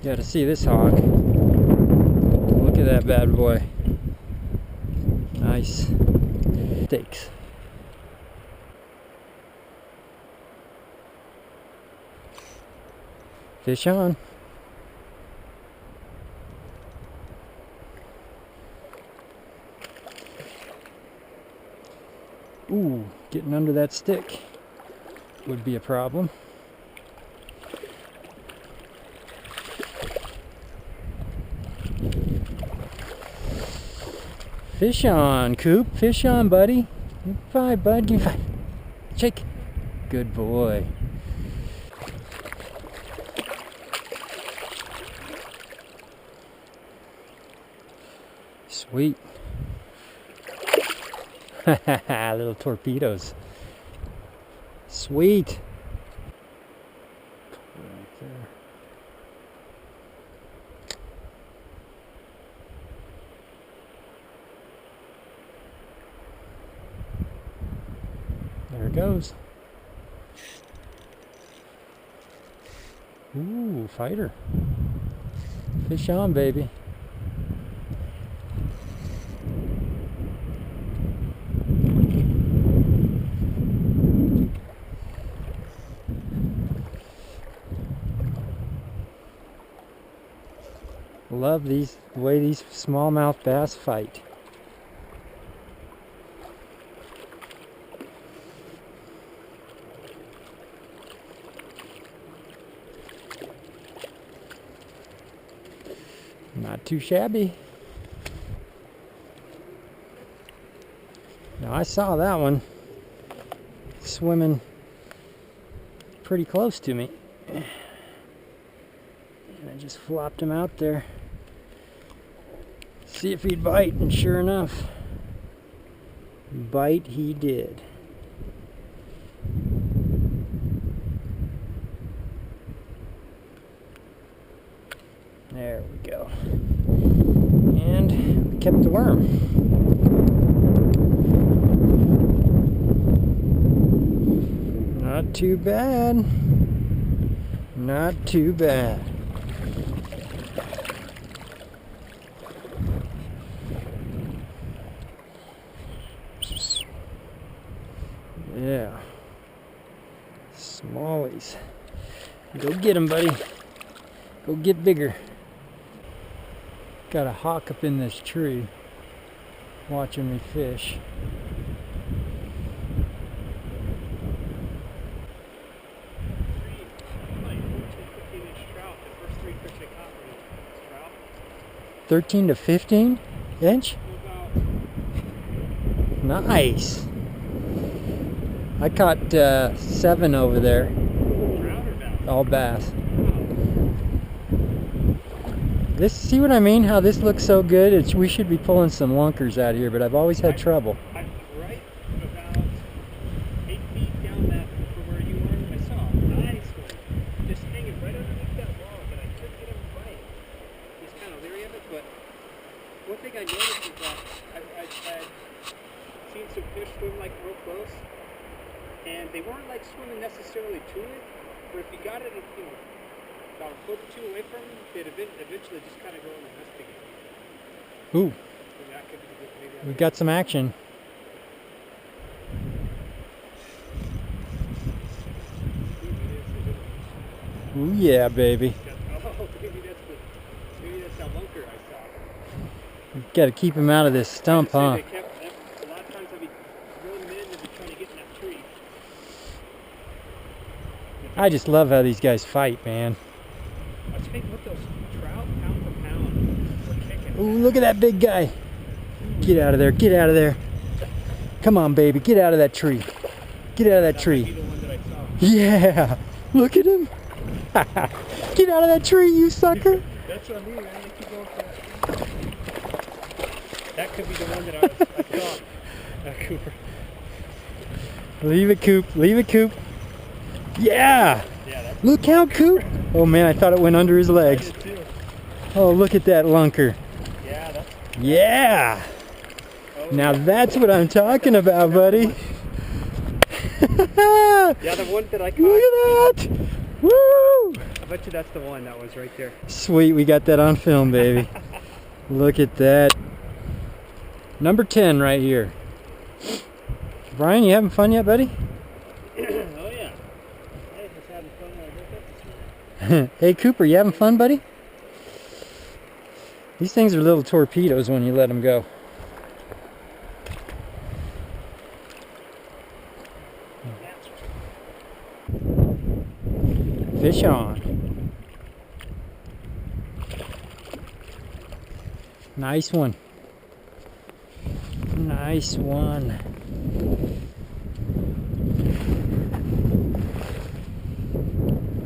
Gotta see this hog. Look at that bad boy. Nice. Steaks. Fish on. Ooh, getting under that stick would be a problem. Fish on, Coop. Fish on, buddy. Give me 5, bud. Give me 5. Shake. Good boy. Sweet. Little torpedoes. Sweet. Right there. There it goes. Ooh, fighter. Fish on, baby. Love the way these smallmouth bass fight. Not too shabby. Now I saw that one swimming pretty close to me. And I just flopped him out there. See if he'd bite, and sure enough, bite he did. There we go. And we kept the worm. Not too bad. Not too bad. Yeah. Smallies. Go get him, buddy. Go get bigger. Got a hawk up in this tree watching me fish. Trout. 13 to 15 inch? Nice. I caught 7 over there. Trout or bass? All bass. This, see what I mean? How this looks so good? We should be pulling some lunkers out here, but I've always had trouble. Right about 8 feet down that from where you are, I saw a nice one just hanging right underneath that wall, but I couldn't get him to bite. He's kind of leery of it, but one thing I noticed is that I'd seen some fish swim like real close, and they weren't like swimming necessarily to it, but if you got it, you know, about a foot or 2 away from them, they'd eventually just kind of go in and investigate. Ooh, So that could be maybe we got some action. Ooh yeah, baby. Oh, maybe that's that lunker I saw. Got to keep him out of this stump, huh? A lot of times I'd be reeling them in and be trying to get in that tree. I just love how these guys fight, man. I was thinking with those trout, pound for pound, were kicking. Ooh, look at that big guy. Get out of there, get out of there. Come on, baby, get out of that tree. Get out of that That might tree. be the one that I saw. Yeah, look at him. Get out of that tree, you sucker. That's what I mean, man. They keep going for that. That could be the one that I saw. Cooper. Leave it, Coop. Leave it, Coop. Yeah. Yeah, that's Look how Coop. Oh man, I thought it went under his legs. it too. Oh, look at that lunker. Yeah, that's. Yeah. Oh, Now that's what I'm talking about, buddy. yeah, the one that I caught. Look at that. Woo! bet you that's the one that was right there. Sweet, we got that on film, baby. Look at that. Number 10 right here. Brian, you having fun yet, buddy? Oh yeah. Hey, just having fun when I woke up this morning. Hey, Cooper, you having fun, buddy? These things are little torpedoes when you let them go. Fish on. Nice one. Nice one.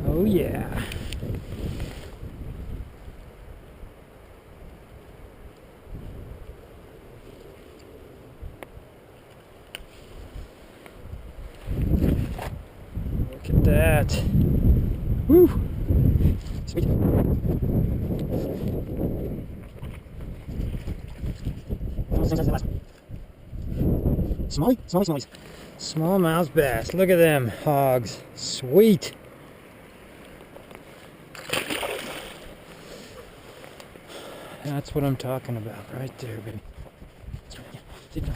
Oh yeah. Look at that. Woo! Sweet. Smallies. Smallmouth bass. Look at them hogs. Sweet. That's what I'm talking about right there, baby. See if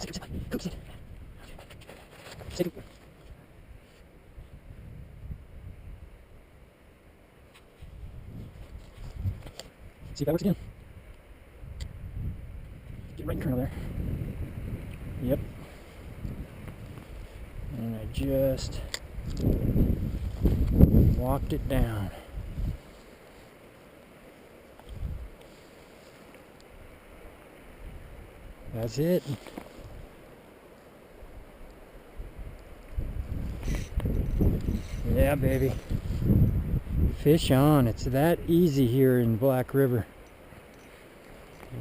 that works again. Get right in kernel there. Yep. And I just walked it down. That's it. Yeah, baby. Fish on. It's that easy here in Black River.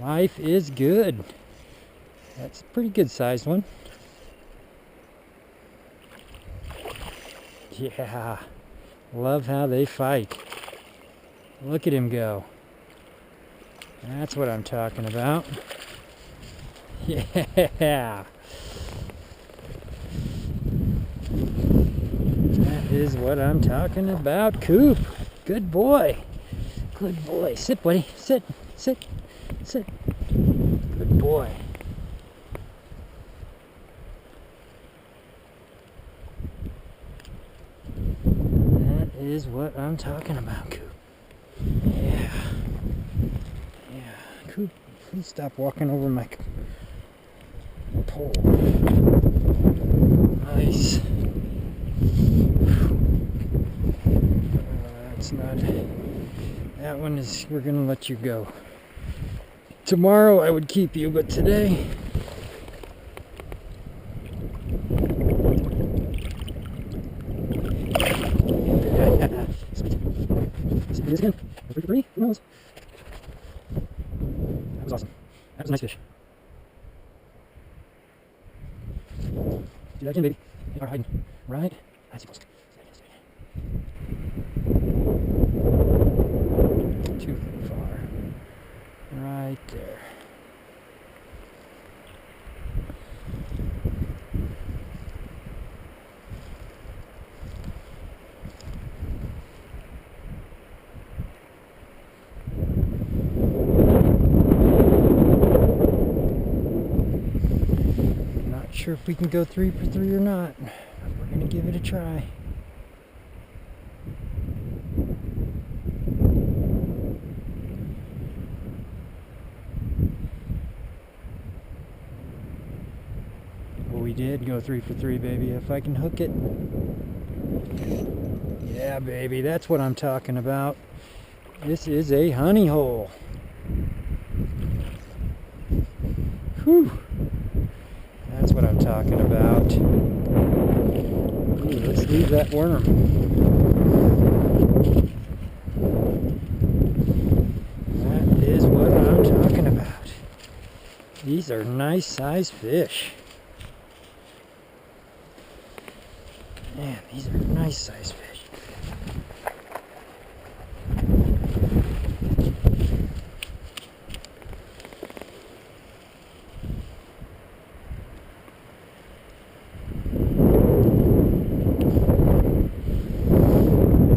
Life is good. That's a pretty good sized one. Yeah. Love how they fight. Look at him go. That's what I'm talking about. Yeah. That is what I'm talking about, Coop. Good boy. Good boy. Sit, buddy. Sit. Sit. Sit. Good boy. That is what I'm talking about, Coop. Yeah. Yeah. Coop, please stop walking over my pole. Nice. That's not. That one is. We're gonna let you go. Tomorrow I would keep you, but today. Sweet. See this again. 3 for 3. Who knows? That was awesome. That was a nice fish. Do that again, baby. They are hiding. Right? I see close. Too far. Right there. Not sure if we can go 3 for 3 or not, but we're gonna give it a try. We did go 3 for 3, baby. If I can hook it. Yeah, baby, that's what I'm talking about. This is a honey hole. Whew. That's what I'm talking about. Ooh, let's leave that worm. That is what I'm talking about. These are nice sized fish. Man, these are nice sized fish.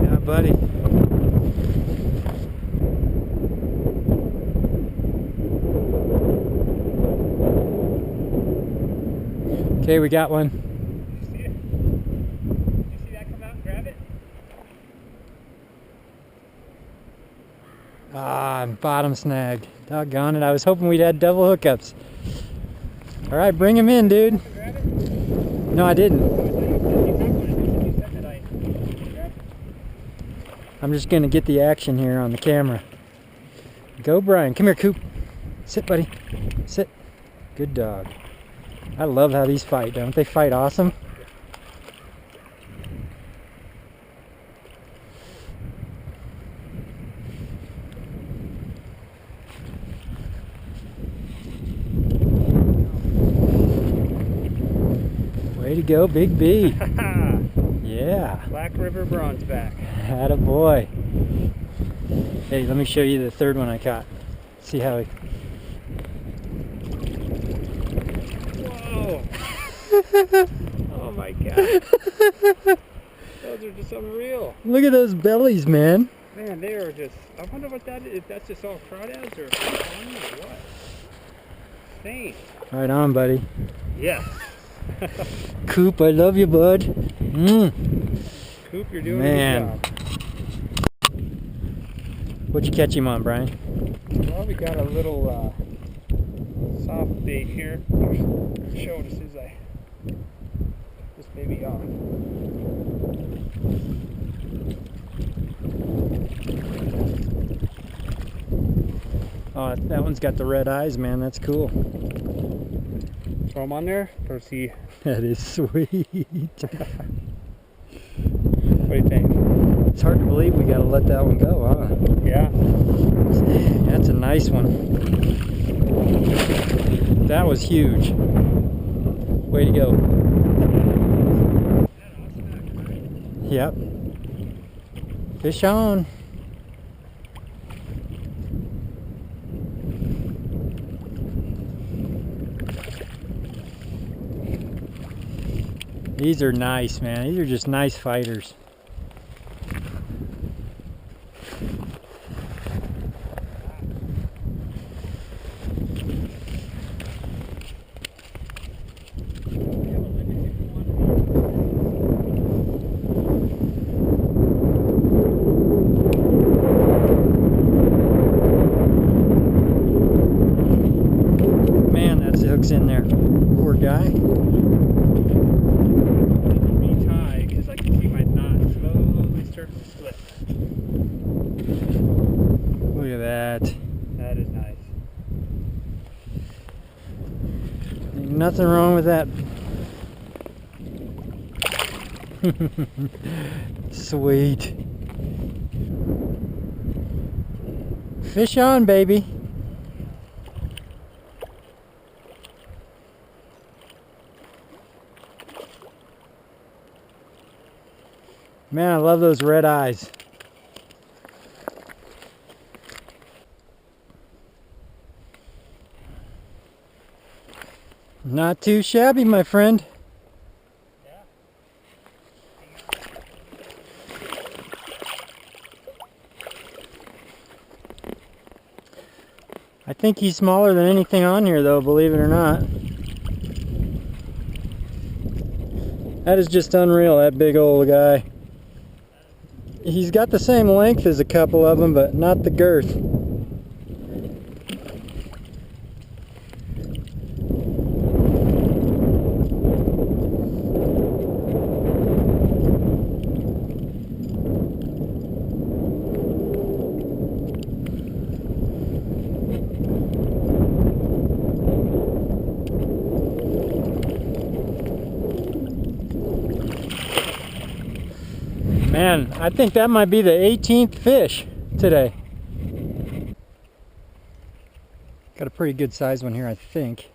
Yeah, buddy. Okay, we got one. Did you see it? Did you see that come out and grab it? Ah, bottom snagged. Doggone it. I was hoping we'd had double hookups. All right, bring him in, dude. Grab it? No, I didn't. You said that I grabbed it. I'm just going to get the action here on the camera. Go, Brian. Come here, Coop. Sit, buddy. Sit. Good dog. I love how these fight, don't they? Fight awesome. Way to go, Big B. Yeah. Black+River bronze back. Attaboy. Hey, let me show you the third one I caught. See how he... Whoa! Oh my god. Those are just unreal. Look at those bellies, man. Man, they are just... I wonder what that is. If that's just all crawdads or what? Insane. Right on, buddy. Yes. Coop, I love you, bud. Coop, you're doing Man. a good job. What'd you catch him on, Brian? Well, we got a little soft bait here. I'll show it as soon as I get this baby off. Oh, that one's got the red eyes, man. That's cool. Throw him on there, or is he... That is sweet. What do you think? It's hard to believe we gotta let that one go, huh? Yeah. That's a nice one. That was huge. Way to go. Yep. Fish on. These are nice, man. These are just nice fighters. Man, that's the hook's in there. Poor guy. Look at that. That is nice. Ain't nothing wrong with that. Sweet. Fish on, baby. Man, I love those red eyes. Not too shabby, my friend. Yeah. I think he's smaller than anything on here, though, believe it or not. That is just unreal, that big old guy. He's got the same length as a couple of them, but not the girth. Man, I think that might be the 18th fish today. Got a pretty good sized one here, I think.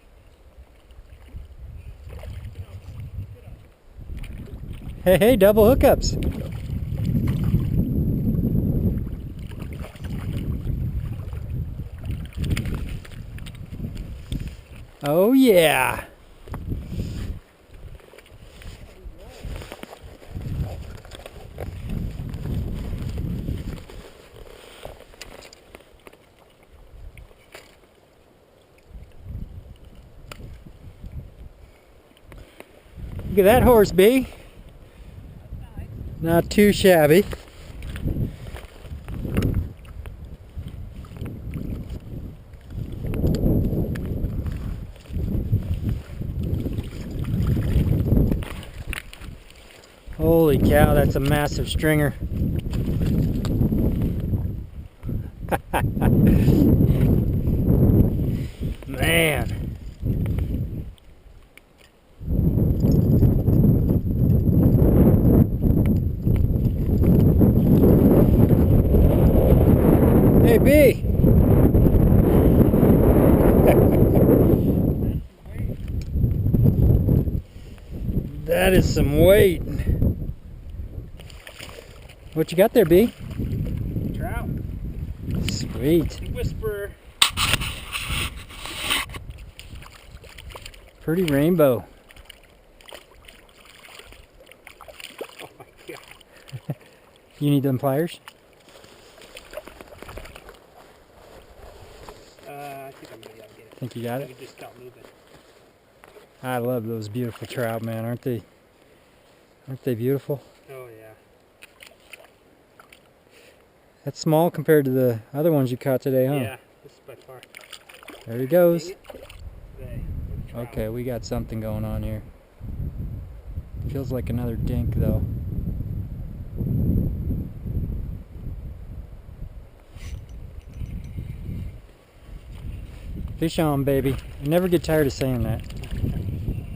Hey, hey, double hookups. Oh yeah. Look at that horse, B. Not too shabby. Holy cow, that's a massive stringer. Man. Hey, B. That is some weight. What you got there, B? Trout. Sweet. Whisper. Pretty rainbow. Oh my god. You need them pliers? I think I'm gonna be able to get it. Think you got Let it? me just stop moving. I love those beautiful trout, man. Aren't they? Aren't they beautiful? Oh yeah. That's small compared to the other ones you caught today, huh? Yeah, this is by far. There he goes. They, trout. Okay, we got something going on here. Feels like another dink, though. Fish on, baby. I never get tired of saying that.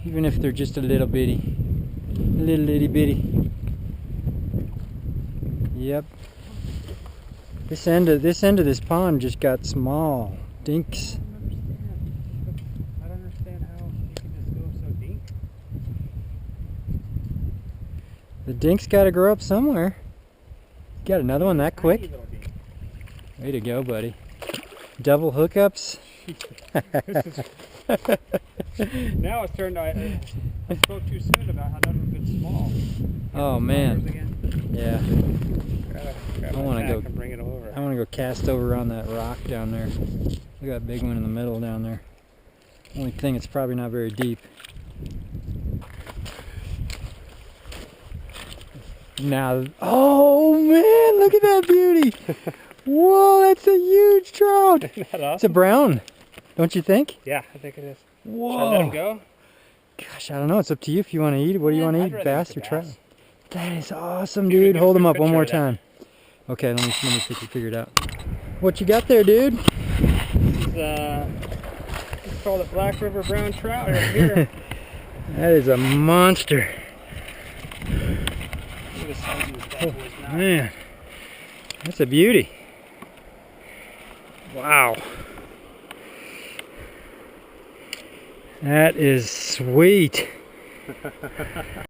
Even if they're just a little bitty. A little itty bitty. Yep. This end of this pond just got small dinks. I don't understand how you can just go so deep. The dink's got to grow up somewhere. You got another one that quick? Tiny little dink. Way to go, buddy. Double hookups. Now it's turned. I spoke too soon about how none of them been small. Oh man. Yeah. Grab I my wanna pack go- and bring it over. I want to go cast over on that rock down there. Look at that big one in the middle down there. Only thing, it's probably not very deep. Now, oh man, look at that beauty! Whoa, that's a huge trout! Isn't that It's awesome? a brown, don't you think? Yeah, I think it is. Should I let Whoa! him go? Gosh, I don't know. It's up to you if you want to eat it. What do you want to I'd eat, rather bass eat or the trout? bass. That is awesome, Give me dude. a Hold good them up one picture more of that. time. Okay, let me see if you figure it out. What you got there, dude? This is it's called a Black+River brown trout right here. That is a monster. Look at the size of this bad boy's mouth. Man, that's a beauty. Wow. That is sweet.